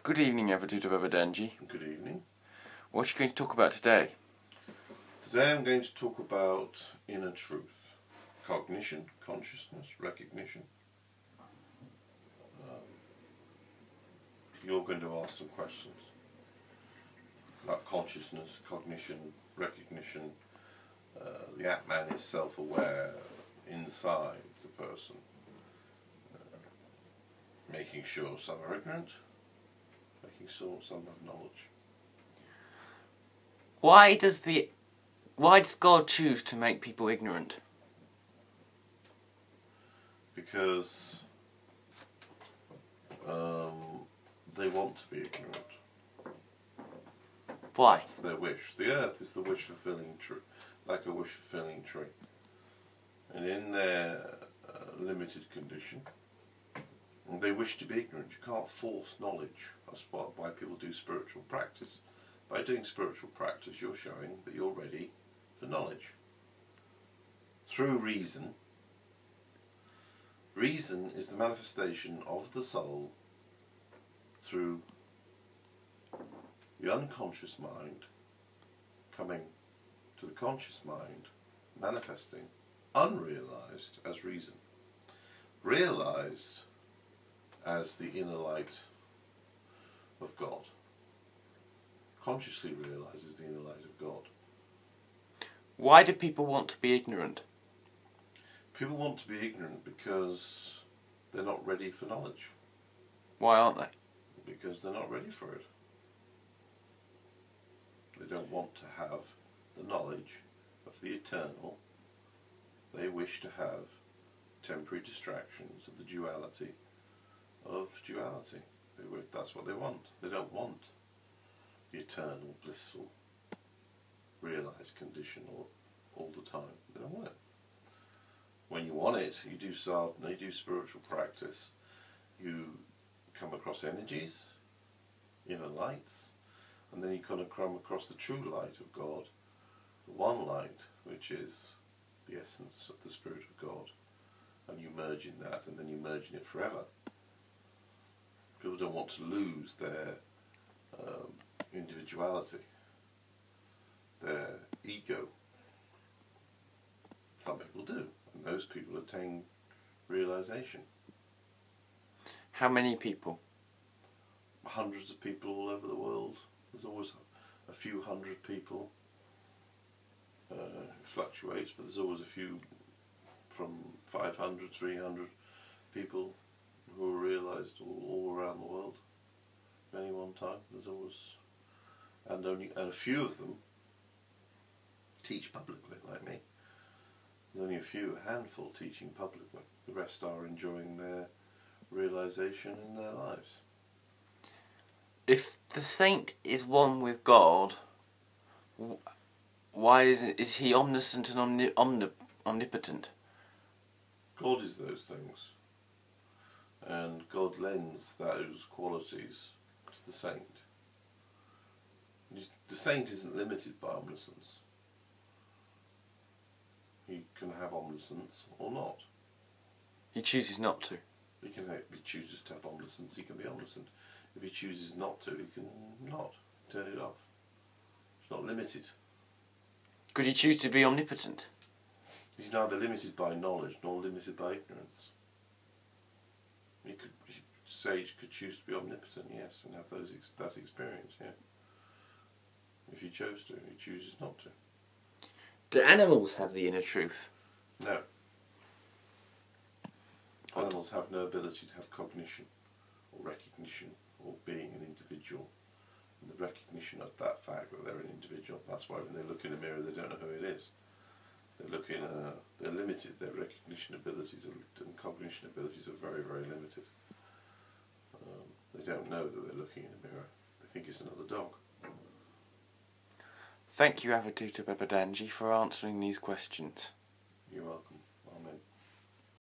Good evening, Babadanji. Good evening. What are you going to talk about today? Today I'm going to talk about inner truth, cognition, consciousness, recognition. You're going to ask some questions about consciousness, cognition, recognition. The Atman is self-aware inside the person, making sure some are ignorant, making sure some have knowledge. Why does God choose to make people ignorant? Because they want to be ignorant. Why? It's their wish. The earth is the wish-fulfilling tree, like a wish-fulfilling tree. And in their limited condition, they wish to be ignorant. You can't force knowledge. That's why people do spiritual practice. By doing spiritual practice, you're showing that you're ready for knowledge. Through reason. Reason is the manifestation of the soul through the unconscious mind coming to the conscious mind, manifesting unrealized as reason, realized as the inner light of God, consciously realizes the inner light of God. Why do people want to be ignorant? People want to be ignorant because they're not ready for knowledge. Why aren't they? Because they're not ready for it. They don't want to have the knowledge of the eternal. They wish to have temporary distractions of the duality of duality. That's what they want. They don't want the eternal, blissful, realized condition all the time. They don't want it. When you want it, you do sadhana, you do spiritual practice, you come across energies, inner lights, and then you kind of come across the true light of God, the one light, which is the essence of the Spirit of God, and you merge in that, and then you merge in it forever. People don't want to lose their individuality, their ego. Some people do, and those people attain realization. How many people? Hundreds of people all over the world. There's always a few hundred people. It fluctuates, but there's always a few, from 500, 300 people who are realized all around the world at any one time. There's always, and a few of them teach publicly, like me. There's only a handful teaching publicly. The rest are enjoying their realization in their lives. If the saint is one with God, why is he omniscient and omnipotent? God is those things, and God lends those qualities to the saint. The saint isn't limited by omniscience. He can have omniscience or not. He chooses not to. If he chooses to have omniscience, he can be omniscient. If he chooses not to, he can not. Turn it off. It's not limited. Could he choose to be omnipotent? He's neither limited by knowledge nor limited by ignorance. Sage could choose to be omnipotent, yes, and have that experience, yeah. If he chose to, he chooses not to. Do animals have the inner truth? No. Animals have no ability to have cognition or recognition or being an individual. And the recognition of that fact that they're an individual. That's why when they look in a mirror they don't know who it is. They're limited. Their recognition abilities and cognition abilities are very, very limited. They don't know that they're looking in a mirror. They think it's another dog. Thank you, Babadanji, for answering these questions. You're welcome.